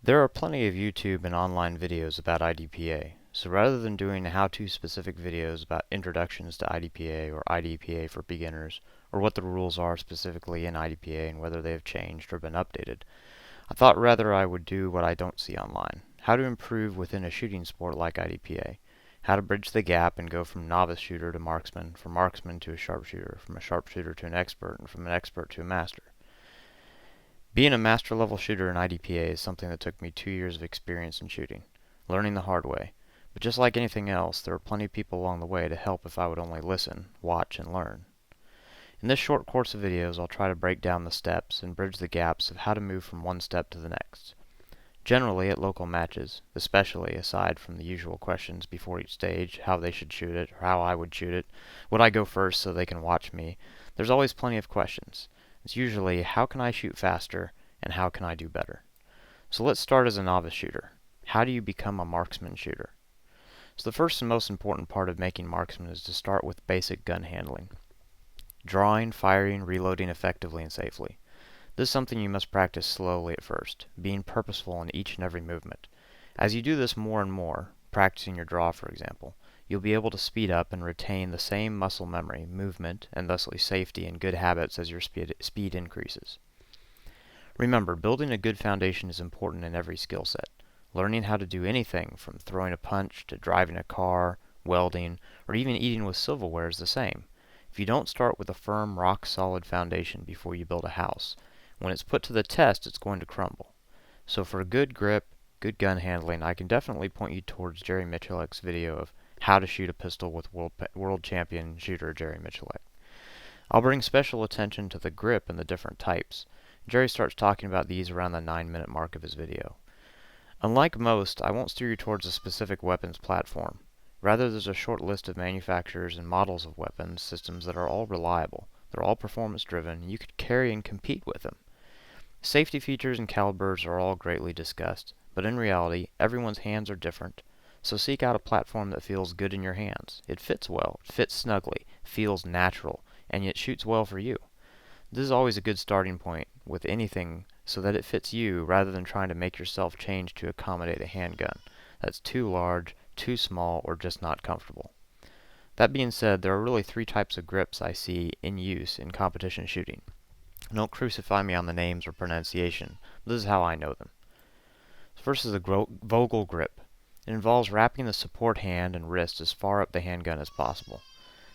There are plenty of YouTube and online videos about IDPA, so rather than doing how-to specific videos about introductions to IDPA or IDPA for beginners, or what the rules are specifically in IDPA and whether they have changed or been updated, I thought rather I would do what I don't see online: how to improve within a shooting sport like IDPA, how to bridge the gap and go from novice shooter to marksman, from marksman to a sharpshooter, from a sharpshooter to an expert, and from an expert to a master. Being a master level shooter in IDPA is something that took me 2 years of experience in shooting, learning the hard way. But just like anything else, there are plenty of people along the way to help if I would only listen, watch, and learn. In this short course of videos, I'll try to break down the steps and bridge the gaps of how to move from one step to the next. Generally, at local matches, especially aside from the usual questions before each stage, how they should shoot it, or how I would shoot it, would I go first so they can watch me, there's always plenty of questions. It's usually, how can I shoot faster, and how can I do better? So let's start as a novice shooter. How do you become a marksman shooter? So the first and most important part of making marksman is to start with basic gun handling. Drawing, firing, reloading effectively and safely. This is something you must practice slowly at first, being purposeful in each and every movement. As you do this more and more, practicing your draw for example, you'll be able to speed up and retain the same muscle memory, movement, and thusly safety and good habits as your speed increases. Remember, building a good foundation is important in every skill set. Learning how to do anything from throwing a punch to driving a car, welding, or even eating with silverware is the same. If you don't start with a firm, rock-solid foundation before you build a house, when it's put to the test, it's going to crumble. So for good grip, good gun handling, I can definitely point you towards Jerry Miculek's video of how to shoot a pistol with world champion shooter Jerry Miculek. I'll bring special attention to the grip and the different types. Jerry starts talking about these around the 9-minute mark of his video. Unlike most, I won't steer you towards a specific weapons platform. Rather, there's a short list of manufacturers and models of weapons systems that are all reliable. They're all performance driven, and you could carry and compete with them. Safety features and calibers are all greatly discussed, but in reality, everyone's hands are different, so seek out a platform that feels good in your hands. It fits well, it fits snugly, feels natural, and yet shoots well for you. This is always a good starting point with anything so that it fits you rather than trying to make yourself change to accommodate a handgun that's too large, too small, or just not comfortable. That being said, there are really 3 types of grips I see in use in competition shooting. Don't crucify me on the names or pronunciation. This is how I know them. First is a Vogel grip. It involves wrapping the support hand and wrist as far up the handgun as possible.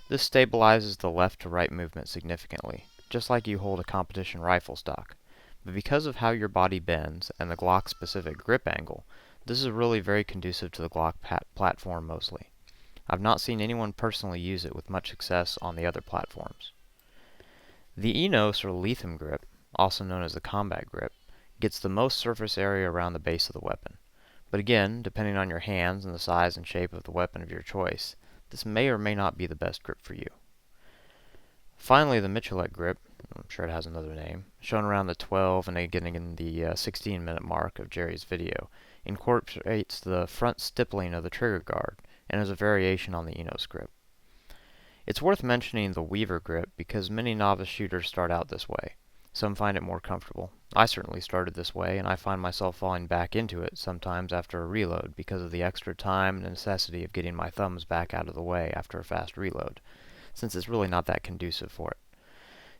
This stabilizes the left to right movement significantly, just like you hold a competition rifle stock. But because of how your body bends and the Glock-specific grip angle, this is really very conducive to the Glock platform mostly. I've not seen anyone personally use it with much success on the other platforms. The Enos or Lithium grip, also known as the combat grip, gets the most surface area around the base of the weapon. But again, depending on your hands and the size and shape of the weapon of your choice, this may or may not be the best grip for you. Finally, the Miculek grip, I'm sure it has another name, shown around the 12 and again in the 16-minute mark of Jerry's video, incorporates the front stippling of the trigger guard and is a variation on the Enos grip. It's worth mentioning the Weaver grip because many novice shooters start out this way. Some find it more comfortable. I certainly started this way, and I find myself falling back into it sometimes after a reload because of the extra time and necessity of getting my thumbs back out of the way after a fast reload, since it's really not that conducive for it.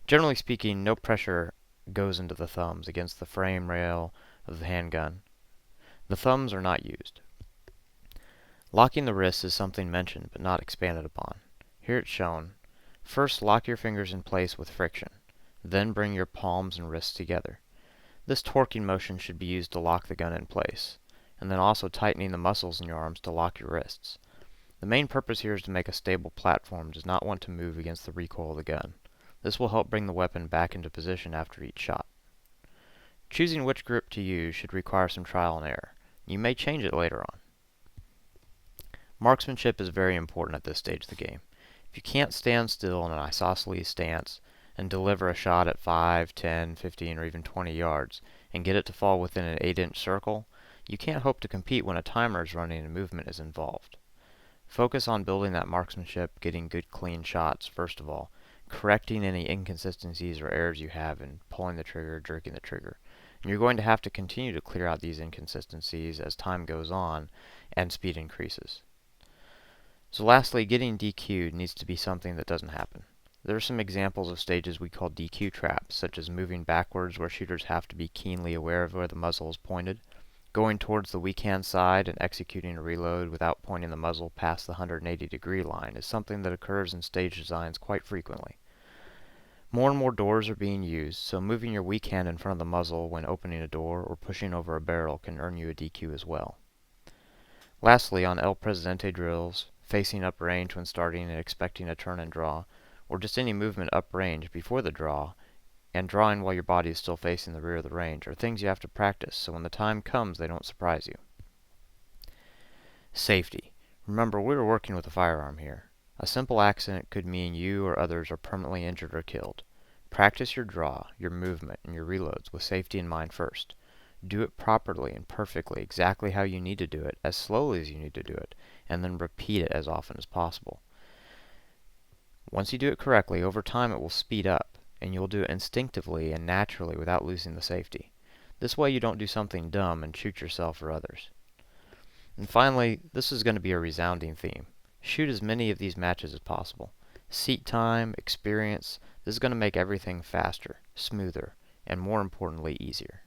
Generally speaking, no pressure goes into the thumbs against the frame rail of the handgun. The thumbs are not used. Locking the wrists is something mentioned but not expanded upon. Here it's shown. First, lock your fingers in place with friction. Then bring your palms and wrists together. This torquing motion should be used to lock the gun in place, and then also tightening the muscles in your arms to lock your wrists. The main purpose here is to make a stable platform does not want to move against the recoil of the gun. This will help bring the weapon back into position after each shot. Choosing which grip to use should require some trial and error. You may change it later on. Marksmanship is very important at this stage of the game. If you can't stand still in an isosceles stance and deliver a shot at 5, 10, 15, or even 20 yards and get it to fall within an 8-inch circle, you can't hope to compete when a timer is running and movement is involved. Focus on building that marksmanship, getting good clean shots first of all, correcting any inconsistencies or errors you have in pulling the trigger, jerking the trigger, and you're going to have to continue to clear out these inconsistencies as time goes on and speed increases. So lastly, getting DQ'd needs to be something that doesn't happen. There are some examples of stages we call DQ traps, such as moving backwards where shooters have to be keenly aware of where the muzzle is pointed, going towards the weak hand side and executing a reload without pointing the muzzle past the 180-degree line is something that occurs in stage designs quite frequently. More and more doors are being used, so moving your weak hand in front of the muzzle when opening a door or pushing over a barrel can earn you a DQ as well. Lastly, on El Presidente drills, facing uprange when starting and expecting a turn and draw, or just any movement uprange before the draw, and drawing while your body is still facing the rear of the range are things you have to practice, so when the time comes they don't surprise you. Safety. Remember, we're working with a firearm here. A simple accident could mean you or others are permanently injured or killed. Practice your draw, your movement, and your reloads with safety in mind first. Do it properly and perfectly, exactly how you need to do it, as slowly as you need to do it, and then repeat it as often as possible. Once you do it correctly, over time it will speed up, and you'll do it instinctively and naturally without losing the safety. This way you don't do something dumb and shoot yourself or others. And finally, this is going to be a resounding theme. Shoot as many of these matches as possible. Seat time, experience, this is going to make everything faster, smoother, and more importantly, easier.